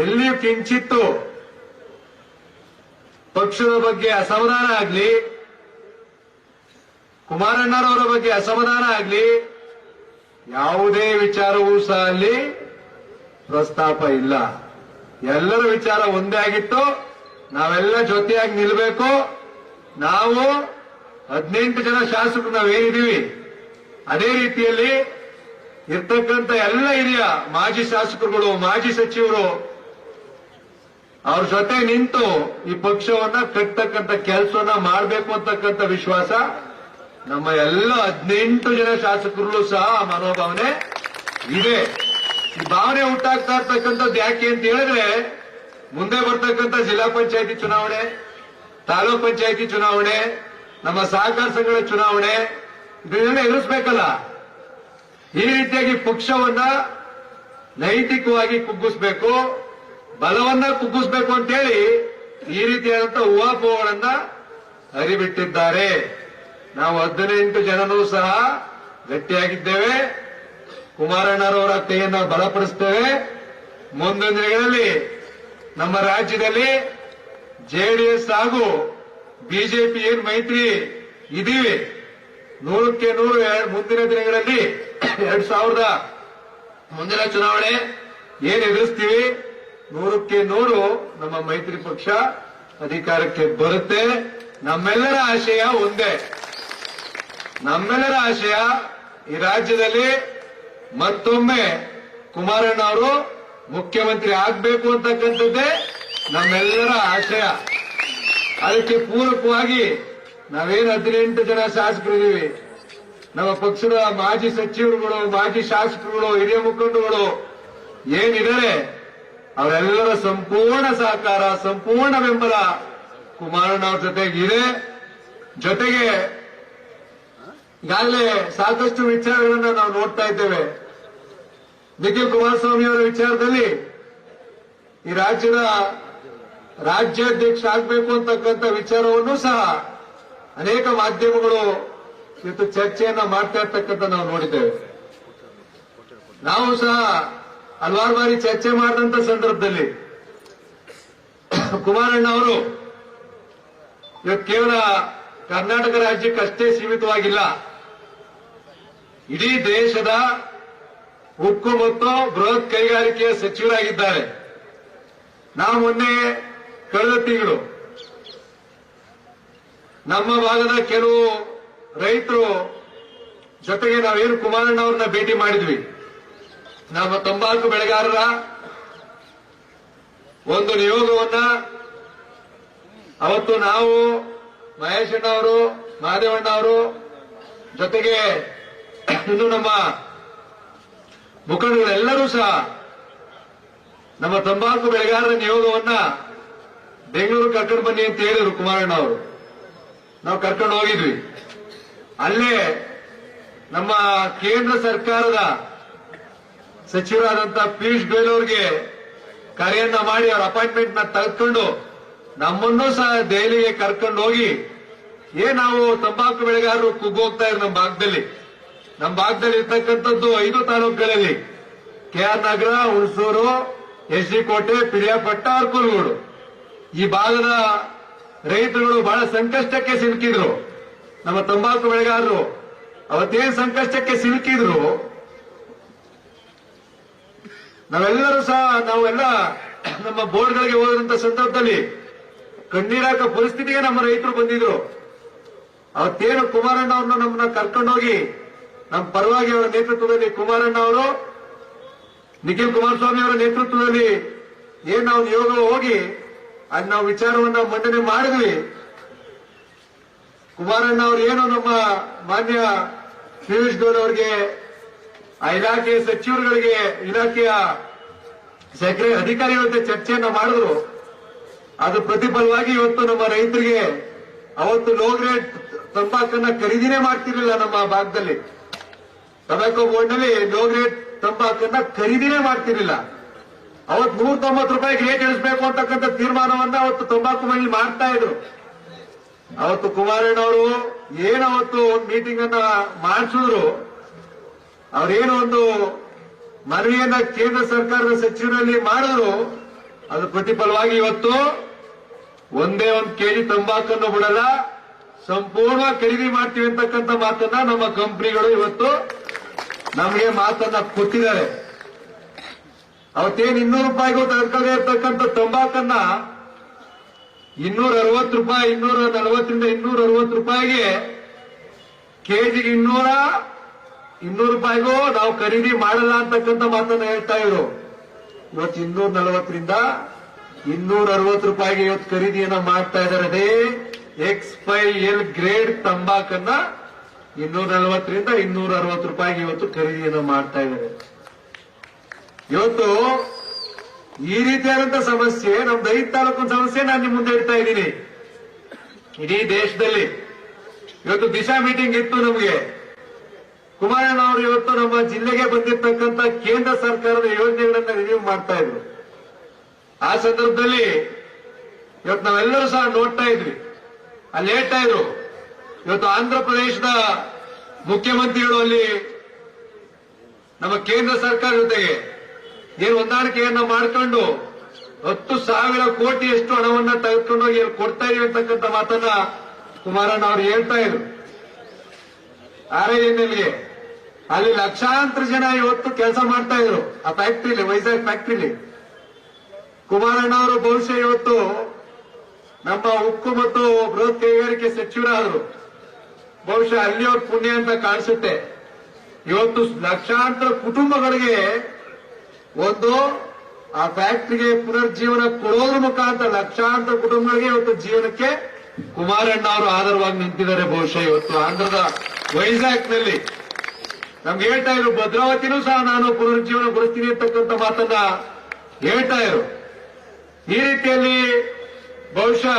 ಎಲ್ಲಿ ಕಿಂಚಿತ್ತು ಪಕ್ಷದ ಬಗ್ಗೆ ಅಸಮಾಧಾನ ಆಗ್ಲಿ, ಕುಮಾರಣ್ಣರವರ ಬಗ್ಗೆ ಅಸಮಾಧಾನ ಆಗ್ಲಿ, ಯಾವುದೇ ವಿಚಾರವೂ ಸಹ ಅಲ್ಲಿ ಪ್ರಸ್ತಾಪ ಇಲ್ಲ. ಎಲ್ಲರ ವಿಚಾರ ಒಂದೇ ಆಗಿತ್ತು, ನಾವೆಲ್ಲ ಜೊತೆಯಾಗಿ ನಿಲ್ಲಬೇಕು. ನಾವು 18 ಜನ ಶಾಸಕರು ನಾವೇನಿದ್ದೀವಿ ಅದೇ ರೀತಿಯಲ್ಲಿ ಇರ್ತಕ್ಕಂಥ ಎಲ್ಲ ಹಿರಿಯ ಮಾಜಿ ಶಾಸಕರುಗಳು, ಮಾಜಿ ಸಚಿವರು ಅವ್ರ ಜೊತೆ ನಿಂತು ಈ ಪಕ್ಷವನ್ನ ಕಟ್ಟತಕ್ಕಂಥ ಕೆಲಸವನ್ನ ಮಾಡಬೇಕು ಅಂತಕ್ಕಂಥ ವಿಶ್ವಾಸ ನಮ್ಮ ಎಲ್ಲ 18 ಜನ ಶಾಸಕರಲ್ಲೂ ಸಹ ಮನೋಭಾವನೆ ಇದೆ. ಈ ಭಾವನೆ ಹುಟ್ಟಾಗ್ತಾ ಇರ್ತಕ್ಕಂಥದ್ದು ಯಾಕೆ ಅಂತ ಹೇಳಿದ್ರೆ, ಮುಂದೆ ಬರ್ತಕ್ಕಂಥ ಜಿಲ್ಲಾ ಪಂಚಾಯತಿ ಚುನಾವಣೆ, ತಾಲೂಕ್ ಪಂಚಾಯತಿ ಚುನಾವಣೆ, ನಮ್ಮ ಸಹಕಾರ ಸಂಘಗಳ ಚುನಾವಣೆ, ಇದನ್ನೆಲ್ಲ ಎದುರಿಸಬೇಕಲ್ಲ. ಈ ರೀತಿಯಾಗಿ ಪಕ್ಷವನ್ನ ನೈತಿಕವಾಗಿ ಕುಗ್ಗಿಸ್ಬೇಕು, ಬಲವನ್ನ ಕುಗ್ಗಿಸ್ಬೇಕು ಅಂತೇಳಿ ಈ ರೀತಿಯಾದಂತಹ ಊಹಾಪೋಹಗಳನ್ನ ಹರಿಬಿಟ್ಟಿದ್ದಾರೆ. ನಾವು 18 ಜನರೂ ಸಹ ಗಟ್ಟಿಯಾಗಿದ್ದೇವೆ. ಕುಮಾರಣ್ಣರವರ ಕೈಯನ್ನು ಬಲಪಡಿಸ್ತೇವೆ. ಮುಂದಿನ ದಿನಗಳಲ್ಲಿ ನಮ್ಮ ರಾಜ್ಯದಲ್ಲಿ ಜೆಡಿಎಸ್ ಹಾಗೂ ಬಿಜೆಪಿ ಏನ್ ಮೈತ್ರಿ ಇದೀವಿ 100ಕ್ಕೆ 100 ಮುಂದಿನ ದಿನಗಳಲ್ಲಿ 2000 ಮುಂದಿನ ಚುನಾವಣೆ ಏನ್ ಎದುರಿಸ್ತೀವಿ 100ಕ್ಕೆ 100 ನಮ್ಮ ಮೈತ್ರಿ ಪಕ್ಷ ಅಧಿಕಾರಕ್ಕೆ ಬರುತ್ತೆ. ನಮ್ಮೆಲ್ಲರ ಆಶಯ ಒಂದೇ. ನಮ್ಮೆಲ್ಲರ ಆಶಯ ಈ ರಾಜ್ಯದಲ್ಲಿ ಮತ್ತೊಮ್ಮೆ ಕುಮಾರಣ್ಣ ಅವರು ಮುಖ್ಯಮಂತ್ರಿ ಆಗ್ಬೇಕು ಅಂತಕ್ಕಂಥದ್ದೇ ನಮ್ಮೆಲ್ಲರ ಆಶಯ. ಅದಕ್ಕೆ ಪೂರಕವಾಗಿ ನಾವೇನು 18 ಜನ ಶಾಸಕರಿದ್ದೀವಿ, ನಮ್ಮ ಪಕ್ಷದ ಮಾಜಿ ಸಚಿವರುಗಳು, ಮಾಜಿ ಶಾಸಕರುಗಳು, ಹಿರಿಯ ಮುಖಂಡರುಗಳು ಏನಿದ್ದಾರೆ ಅವರೆಲ್ಲರ ಸಂಪೂರ್ಣ ಸಹಕಾರ, ಸಂಪೂರ್ಣ ಬೆಂಬಲ ಕುಮಾರಣ್ಣ ಅವ್ರ ಜೊತೆಗಿದೆ. ಜೊತೆಗೆ ಈಗಾಗಲೇ ಸಾಕಷ್ಟು ವಿಚಾರಗಳನ್ನ ನಾವು ನೋಡ್ತಾ ಇದ್ದೇವೆ. ನಿಖಿಲ್ ಕುಮಾರಸ್ವಾಮಿ ಅವರ ವಿಚಾರದಲ್ಲಿ ಈ ರಾಜ್ಯದ ರಾಜ್ಯಾಧ್ಯಕ್ಷ ಆಗಬೇಕು ಅಂತಕ್ಕಂಥ ವಿಚಾರವನ್ನು ಸಹ ಅನೇಕ ಮಾಧ್ಯಮಗಳು ಇವತ್ತು ಚರ್ಚೆಯನ್ನ ಮಾಡ್ತಾ ಇರ್ತಕ್ಕಂಥ ನಾವು ನೋಡಿದ್ದೇವೆ. ನಾವು ಸಹ ಹಲವಾರು ಬಾರಿ ಚರ್ಚೆ ಮಾಡಿದಂತ ಸಂದರ್ಭದಲ್ಲಿ ಕುಮಾರಣ್ಣ ಅವರು ಇವತ್ತು ಕೇವಲ ಕರ್ನಾಟಕ ರಾಜ್ಯಕ್ಕಷ್ಟೇ ಸೀಮಿತವಾಗಿಲ್ಲ, ಇಡೀ ದೇಶದ ಉಕ್ಕು ಮತ್ತು ಬೃಹತ್ ಕೈಗಾರಿಕೆಯ ಸಚಿವರಾಗಿದ್ದಾರೆ. ನಾವು ಮೊನ್ನೆ ಕಳೆದ ತಿಂಗಳು ನಮ್ಮ ಭಾಗದ ಕೆಲವು ರೈತರು ಜೊತೆಗೆ ನಾವೇನು ಕುಮಾರಣ್ಣ ಅವ್ರನ್ನ ಭೇಟಿ ಮಾಡಿದ್ವಿ. ನಮ್ಮ ತಂಬಾಕು ಬೆಳೆಗಾರರ ಒಂದು ನಿಯೋಗವನ್ನ ಅವತ್ತು ನಾವು ಮಹೇಶಣ್ಣ ಅವರು, ಮಹದೇವಣ್ಣ ಅವರು ಜೊತೆಗೆ ಇನ್ನು ನಮ್ಮ ಮುಖಂಡಗಳೆಲ್ಲರೂ ಸಹ ನಮ್ಮ ತಂಬಾಕು ಬೆಳೆಗಾರರ ನಿಯೋಗವನ್ನ ಬೆಂಗಳೂರು ಕರ್ಕೊಂಡು ಬನ್ನಿ ಅಂತ ಹೇಳಿದ್ರು ಕುಮಾರಣ್ಣ ಅವರು. ನಾವು ಕರ್ಕೊಂಡು ಹೋಗಿದ್ವಿ. ಅಲ್ಲೇ ನಮ್ಮ ಕೇಂದ್ರ ಸರ್ಕಾರದ ಸಚಿವರಾದಂತಹ ಪಿಯೂಷ್ ಗೋಯಲ್ ಅವರಿಗೆ ಕರೆಯನ್ನ ಮಾಡಿ ಅವರ ಅಪಾಯಿಂಟ್ಮೆಂಟ್ ನ ತೆಗೆದುಕೊಂಡು ನಮ್ಮನ್ನೂ ಸಹ ದೆಹಲಿಗೆ ಕರ್ಕೊಂಡು ಹೋಗಿ ನಾವು ತಂಬಾಕು ಬೆಳೆಗಾರರು ಕುಗ್ಗೋಗ್ತಾ ಇದ್ರು ನಮ್ಮ ಭಾಗದಲ್ಲಿ ಇರ್ತಕ್ಕಂಥದ್ದು 5 ತಾಲೂಕುಗಳಲ್ಲಿ KR ನಗರ, ಹುಣಸೂರು, SD ಕೋಟೆ, ಪಿರಿಯಾಪಟ್ಟ, ಅರ್ಕುಲಗೂಡು ಈ ಭಾಗದ ರೈತರುಗಳು ಬಹಳ ಸಂಕಷ್ಟಕ್ಕೆ ಸಿಲುಕಿದ್ರು. ನಮ್ಮ ತಂಬಾಕು ಬೆಳೆಗಾರರು ಅವತ್ತೇನ್ ಸಂಕಷ್ಟಕ್ಕೆ ಸಿಲುಕಿದ್ರು, ನಾವೆಲ್ಲ ನಮ್ಮ ಬೋರ್ಡ್ಗಳಿಗೆ ಹೋದಂತ ಸಂದರ್ಭದಲ್ಲಿ ಕಣ್ಣೀರಾಕ ಪರಿಸ್ಥಿತಿಗೆ ನಮ್ಮ ರೈತರು ಬಂದಿದ್ರು. ಅವತ್ತೇನು ಕುಮಾರಣ್ಣ ಅವ್ರನ್ನ ನಮ್ಮನ್ನ ಕರ್ಕೊಂಡೋಗಿ ನಮ್ಮ ಪರವಾಗಿ ಅವರ ನೇತೃತ್ವದಲ್ಲಿ ಕುಮಾರಣ್ಣ ಅವರು, ನಿಖಿಲ್ ಕುಮಾರಸ್ವಾಮಿ ಅವರ ನೇತೃತ್ವದಲ್ಲಿ ನಾವು ನಿಯೋಗ ಹೋಗಿ ಅಲ್ಲಿ ನಾವು ವಿಚಾರವನ್ನ ಮಂಡನೆ ಮಾಡಿದ್ವಿ. ಕುಮಾರಣ್ಣ ಅವರು ಏನು ನಮ್ಮ ಮಾನ್ಯ ಪಿಯೂಷ್ ಗೋಯಲ್ ಅವರಿಗೆ, ಆ ಇಲಾಖೆಯ ಸಚಿವರುಗಳಿಗೆ, ಇಲಾಖೆಯ ಅಧಿಕಾರಿಗಳ ಜೊತೆ ಚರ್ಚೆಯನ್ನ ಮಾಡಿದ್ರು. ಅದು ಪ್ರತಿಫಲವಾಗಿ ಇವತ್ತು ನಮ್ಮ ರೈತರಿಗೆ ಅವತ್ತು ಲೋ ಗ್ರೇಡ್ ತಂಬಾಕನ್ನ ಖರೀದಿನೇ ಮಾಡ್ತಿರ್ಲಿಲ್ಲ. ನಮ್ಮ ಭಾಗದಲ್ಲಿ ಟೊಬ್ಯಾಕೋ ಬೋರ್ಡ್ನಲ್ಲಿ ಲೋ ಗ್ರೇಡ್ ತಂಬಾಕನ್ನ ಖರೀದಿನೇ ಮಾಡ್ತಿರ್ಲಿಲ್ಲ. ಅವತ್ತು 190 ರೂಪಾಯಿಗೆ ರೇಟ್ ಇಳಿಸಬೇಕು ಅಂತಕ್ಕಂಥ ತೀರ್ಮಾನವನ್ನ ಅವತ್ತು ತಂಬಾಕು ಮಂಡಳಿ ಮಾಡ್ತಾ ಇದ್ರು. ಅವತ್ತು ಕುಮಾರಣ್ಣ ಅವರು ಅವತ್ತು ಒಂದು ಮೀಟಿಂಗ್ ಅನ್ನ ಮಾಡಿಸಿದ್ರು. ಅವರೇನು ಒಂದು ಮನವಿಯನ್ನ ಕೇಂದ್ರ ಸರ್ಕಾರದ ಸಚಿವರಲ್ಲಿ ಮಾಡಿದ್ರು. ಅದು ಪ್ರತಿಫಲವಾಗಿ ಇವತ್ತು ಒಂದೇ 1 ಕೆಜಿ ತಂಬಾಕನ್ನು ಬಿಡಲ್ಲ, ಸಂಪೂರ್ಣವಾಗಿ ಖರೀದಿ ಮಾಡ್ತೀವಿ ಅಂತಕ್ಕಂಥ ಮಾತನ್ನ ನಮ್ಮ ಕಂಪನಿಗಳು ಇವತ್ತು ನಮಗೆ ಮಾತನ್ನ ಕೊಟ್ಟಿದ್ದಾರೆ. ಅವತ್ತೇನು 200 ರೂಪಾಯಿಗೂ ತಗೊಳ್ದೇ ಇರ್ತಕ್ಕಂಥ ತಂಬಾಕನ್ನ 260 ರೂಪಾಯಿ, 240ರಿಂದ 260 ರೂಪಾಯಿಗೆ ಕೆಜಿಗೆ 200 ರೂಪಾಯಿಗೂ ನಾವು ಖರೀದಿ ಮಾಡಲ್ಲ ಅಂತಕ್ಕಂಥ ಮಾತನ್ನ ಹೇಳ್ತಾ ಇದ್ರು. ಇವತ್ತು 240ರಿಂದ 260 ರೂಪಾಯಿಗೆ ಇವತ್ತು ಖರೀದಿಯನ್ನ ಮಾಡ್ತಾ ಇದ್ದಾರೆ. ಅದೇ X5L ಗ್ರೇಡ್ ತಂಬಾಕನ್ನ 240ರಿಂದ 260 ರೂಪಾಯಿಗೆ ಇವತ್ತು ಖರೀದಿಯನ್ನ ಮಾಡ್ತಾ ಇದ್ದಾರೆ. ಇವತ್ತು ಈ ರೀತಿಯಾದಂತಹ ಸಮಸ್ಯೆ ನಮ್ದು 5 ತಾಲೂಕಿನ ಸಮಸ್ಯೆ ನಾನು ನಿಮ್ಮ ಮುಂದೆ ಇಡ್ತಾ ಇದ್ದೀನಿ. ಇಡೀ ದೇಶದಲ್ಲಿ ಇವತ್ತು ದಿಶಾ ಮೀಟಿಂಗ್ ಇತ್ತು ನಮಗೆ. ಕುಮಾರಣ್ಣ ಅವರು ಇವತ್ತು ನಮ್ಮ ಜಿಲ್ಲೆಗೆ ಬಂದಿರತಕ್ಕಂಥ ಕೇಂದ್ರ ಸರ್ಕಾರದ ಯೋಜನೆಗಳನ್ನ ರಿವ್ಯೂ ಮಾಡ್ತಾ ಇದ್ರು. ಆ ಸಂದರ್ಭದಲ್ಲಿ ಇವತ್ತು ನಾವೆಲ್ಲರೂ ಸಹ ನೋಡ್ತಾ ಇದ್ವಿ. ಅಲ್ಲಿ ಹೇಳ್ತಾ ಇದ್ರು, ಇವತ್ತು ಆಂಧ್ರ ಪ್ರದೇಶದ ಮುಖ್ಯಮಂತ್ರಿಗಳು ಅಲ್ಲಿ ನಮ್ಮ ಕೇಂದ್ರ ಸರ್ಕಾರ ಜೊತೆಗೆ ಏನು ಹೊಂದಾಣಿಕೆಯನ್ನ ಮಾಡಿಕೊಂಡು 10,000 ಕೋಟಿಯಷ್ಟು ಹಣವನ್ನ ತೆಗೆದುಕೊಂಡೋಗಿ ಕೊಡ್ತಾ ಇದೀವಿ ಅಂತಕ್ಕಂಥ ಮಾತನ್ನ ಕುಮಾರಣ್ಣ ಅವರು ಹೇಳ್ತಾ ಇದ್ರು. RINLಗೆ ಅಲ್ಲಿ ಲಕ್ಷಾಂತರ ಜನ ಇವತ್ತು ಕೆಲಸ ಮಾಡ್ತಾ ಇದ್ರು ಆ ಫ್ಯಾಕ್ಟ್ರಿಲಿ, ವೈಜಾಗ್ ಫ್ಯಾಕ್ಟ್ರಿಲಿ. ಕುಮಾರಣ್ಣ ಅವರು ಬಹುಶಃ ಇವತ್ತು ನಮ್ಮ ಉಕ್ಕು ಮತ್ತು ಬೃಹತ್ ಕೈಗಾರಿಕೆ ಸಚಿವರಾದರು. ಬಹುಶಃ ಅಲ್ಲಿಯವ್ರ ಪುಣ್ಯ ಅಂತ ಕಾಣಿಸುತ್ತೆ. ಇವತ್ತು ಲಕ್ಷಾಂತರ ಕುಟುಂಬಗಳಿಗೆ ಒಂದು ಆ ಫ್ಯಾಕ್ಟರಿಗೆ ಪುನರ್ಜೀವನ ಕೊಡೋದ್ರ ಮುಖಾಂತರ ಲಕ್ಷಾಂತರ ಕುಟುಂಬಗಳಿಗೆ ಇವತ್ತು ಜೀವನಕ್ಕೆ ಕುಮಾರಣ್ಣ ಅವರು ಆಧಾರವಾಗಿ ನಿಂತಿದ್ದಾರೆ. ಬಹುಶಃ ಇವತ್ತು ಆಂಧ್ರದ ವೈಜಾಗ್ನಲ್ಲಿ ನಮ್ಗೆ ಹೇಳ್ತಾ ಇದ್ರು, ಭದ್ರಾವತಿನೂ ಸಹ ನಾನು ಪುನರುಜ್ಜೀವನಗೊಳಿಸ್ತೀನಿ ಅಂತಕ್ಕಂಥ ಮಾತನ್ನ ಹೇಳ್ತಾ ಇದ್ರು. ಈ ರೀತಿಯಲ್ಲಿ ಬಹುಶಃ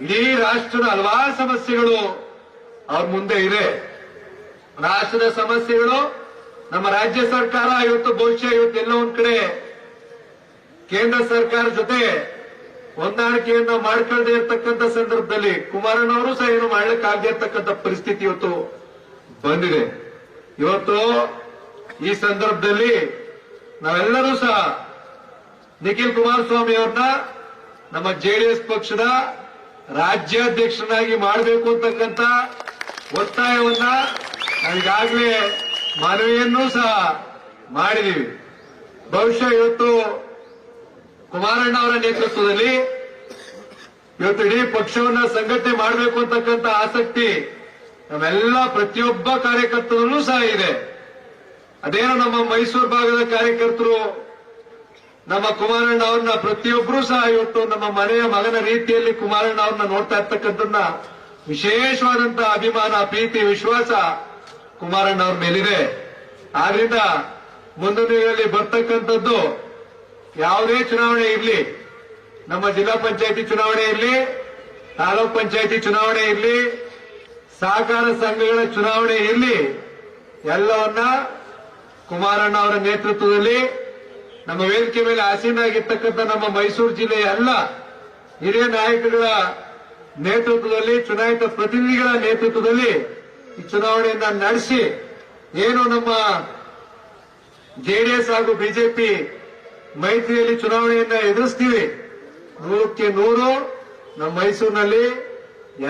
ಇಡೀ ರಾಷ್ಟ್ರದ ಹಲವಾರು ಸಮಸ್ಯೆಗಳು ಅವ್ರ ಮುಂದೆ ಇದೆ. ರಾಷ್ಟ್ರದ ಸಮಸ್ಯೆಗಳು ನಮ್ಮ ರಾಜ್ಯ ಸರ್ಕಾರ ಇವತ್ತು ಬಹುಶಃ ಇವತ್ತೆಲ್ಲ ಒಂದ್ ಕಡೆ ಕೇಂದ್ರ ಸರ್ಕಾರ ಜೊತೆ ಹೊಂದಾಣಿಕೆಯನ್ನ ಮಾಡ್ಕೊಳ್ಳದೆ ಇರತಕ್ಕಂಥ ಸಂದರ್ಭದಲ್ಲಿ ಕುಮಾರಣ್ಣವರು ಸಹ ಏನು ಮಾಡ್ಲಿಕ್ಕಾಗದೇ ಇರತಕ್ಕಂಥ ಪರಿಸ್ಥಿತಿ ಇವತ್ತು ಬಂದಿದೆ. ಇವತ್ತು ಈ ಸಂದರ್ಭದಲ್ಲಿ ನಾವೆಲ್ಲರೂ ಸಹ ನಿಖಿಲ್ ಕುಮಾರಸ್ವಾಮಿ ಅವ್ರನ್ನ ನಮ್ಮ JDS ಪಕ್ಷದ ರಾಜ್ಯಾಧ್ಯಕ್ಷರನ್ನಾಗಿ ಮಾಡಬೇಕು ಅಂತಕ್ಕಂಥ ಒತ್ತಾಯವನ್ನ ನಾವೀಗಾಗಲೇ ಮನವಿಯನ್ನೂ ಸಹ ಮಾಡಿದೀವಿ. ಬಹುಶಃ ಇವತ್ತು ಕುಮಾರಣ್ಣ ಅವರ ನೇತೃತ್ವದಲ್ಲಿ ಇವತ್ತು ಇಡೀ ಪಕ್ಷವನ್ನ ಸಂಘಟನೆ ಮಾಡಬೇಕು ಅಂತಕ್ಕಂಥ ಆಸಕ್ತಿ ನಮ್ಮೆಲ್ಲ ಪ್ರತಿಯೊಬ್ಬ ಕಾರ್ಯಕರ್ತರಲ್ಲೂ ಸಹ ಇದೆ. ಅದೇನೋ ನಮ್ಮ ಮೈಸೂರು ಭಾಗದ ಕಾರ್ಯಕರ್ತರು ನಮ್ಮ ಕುಮಾರಣ್ಣ ಅವ್ರನ್ನ ಪ್ರತಿಯೊಬ್ಬರೂ ಸಹ ಇವತ್ತು ನಮ್ಮ ಮನೆಯ ಮಗನ ರೀತಿಯಲ್ಲಿ ಕುಮಾರಣ್ಣ ಅವ್ರನ್ನ ನೋಡ್ತಾ ಇರ್ತಕ್ಕಂಥದ್ದನ್ನ ವಿಶೇಷವಾದಂತಹ ಅಭಿಮಾನ, ಪ್ರೀತಿ, ವಿಶ್ವಾಸ ಕುಮಾರಣ್ಣ ಅವ್ರ ಮೇಲಿದೆ. ಆದ್ರಿಂದ ಮುಂದಿನ ದಿನಗಳಲ್ಲಿ ಬರ್ತಕ್ಕಂಥದ್ದು ಯಾವುದೇ ಚುನಾವಣೆ ಇರಲಿ, ನಮ್ಮ ಜಿಲ್ಲಾ ಪಂಚಾಯತಿ ಚುನಾವಣೆ ಇರಲಿ, ತಾಲೂಕ್ ಪಂಚಾಯತಿ ಚುನಾವಣೆ ಇರಲಿ, ಸಹಕಾರ ಸಂಘಗಳ ಚುನಾವಣೆ ಇರಲಿ, ಎಲ್ಲವನ್ನ ಕುಮಾರಣ್ಣ ಅವರ ನೇತೃತ್ವದಲ್ಲಿ ನಮ್ಮ ವೇದಿಕೆ ಮೇಲೆ ಆಸೀನಾಗಿರ್ತಕ್ಕಂಥ ನಮ್ಮ ಮೈಸೂರು ಜಿಲ್ಲೆಯ ಎಲ್ಲ ಹಿರಿಯ ನಾಯಕರುಗಳ ನೇತೃತ್ವದಲ್ಲಿ, ಚುನಾಯಿತ ಪ್ರತಿನಿಧಿಗಳ ನೇತೃತ್ವದಲ್ಲಿ ಈ ಚುನಾವಣೆಯನ್ನ ನಡೆಸಿ ಏನು ನಮ್ಮ JDS ಹಾಗೂ ಬಿಜೆಪಿ ಮೈತ್ರಿಯಲ್ಲಿ ಚುನಾವಣೆಯನ್ನ ಎದುರಿಸ್ತೀವಿ, 100ಕ್ಕೆ 100 ನಮ್ಮ ಮೈಸೂರಿನಲ್ಲಿ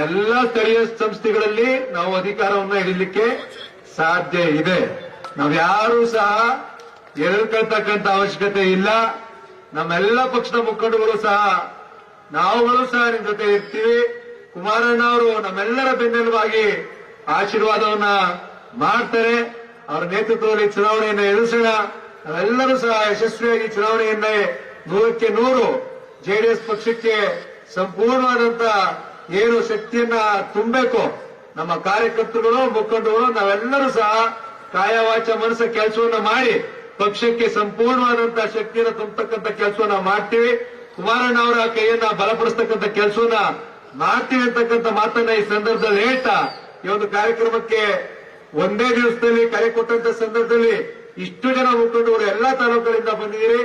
ಎಲ್ಲ ಸ್ಥಳೀಯ ಸಂಸ್ಥೆಗಳಲ್ಲಿ ನಾವು ಅಧಿಕಾರವನ್ನು ಹಿಡಿಲಿಕ್ಕೆ ಸಾಧ್ಯ ಇದೆ. ನಾವ್ಯಾರೂ ಸಹ ಎದುರ್ಕೊಳ್ತಕ್ಕಂಥ ಅವಶ್ಯಕತೆ ಇಲ್ಲ. ನಮ್ಮೆಲ್ಲ ಪಕ್ಷದ ಮುಖಂಡಗಳು ಸಹ ನಾವುಗಳು ಸಹ ನಿಮ್ ಜೊತೆ ಇರ್ತೀವಿ. ಕುಮಾರಣ್ಣ ಅವರು ನಮ್ಮೆಲ್ಲರ ಬೆನ್ನೆಲುಬಾಗಿ ಆಶೀರ್ವಾದವನ್ನ ಮಾಡ್ತಾರೆ. ಅವರ ನೇತೃತ್ವದಲ್ಲಿ ಚುನಾವಣೆಯನ್ನ ಎದುರಿಸೋಣ. ನಾವೆಲ್ಲರೂ ಸಹ ಯಶಸ್ವಿಯಾಗಿ ಚುನಾವಣೆಯನ್ನ 100ಕ್ಕೆ 100 JDS ಪಕ್ಷಕ್ಕೆ ಸಂಪೂರ್ಣವಾದಂತ ಏನು ಶಕ್ತಿಯನ್ನ ತುಂಬಬೇಕು ನಮ್ಮ ಕಾರ್ಯಕರ್ತರುಗಳು, ಮುಖಂಡರು, ನಾವೆಲ್ಲರೂ ಸಹ ಕಾಯ ವಾಚ ಮನಸ್ಸ ಕೆಲಸವನ್ನ ಮಾಡಿ ಪಕ್ಷಕ್ಕೆ ಸಂಪೂರ್ಣವಾದಂತಹ ಶಕ್ತಿಯನ್ನು ತುಂಬತಕ್ಕಂಥ ಕೆಲಸವನ್ನ ಮಾಡ್ತೀವಿ. ಕುಮಾರಣ್ಣ ಅವರ ಕೈಯನ್ನ ಬಲಪಡಿಸ್ತಕ್ಕಂಥ ಕೆಲಸವನ್ನ ಮಾಡ್ತೀವಿ ಅಂತಕ್ಕಂಥ ಮಾತನ್ನ ಈ ಸಂದರ್ಭದಲ್ಲಿ ಹೇಳ್ತಾ, ಈ ಒಂದು ಕಾರ್ಯಕ್ರಮಕ್ಕೆ ಒಂದೇ ದಿವಸದಲ್ಲಿ ಕರೆ ಕೊಟ್ಟಂತ ಸಂದರ್ಭದಲ್ಲಿ ಇಷ್ಟು ಜನ ಮುಖಂಡರು ಎಲ್ಲಾ ತಾಲೂಕುಗಳಿಂದ ಬಂದಿದ್ದೀರಿ.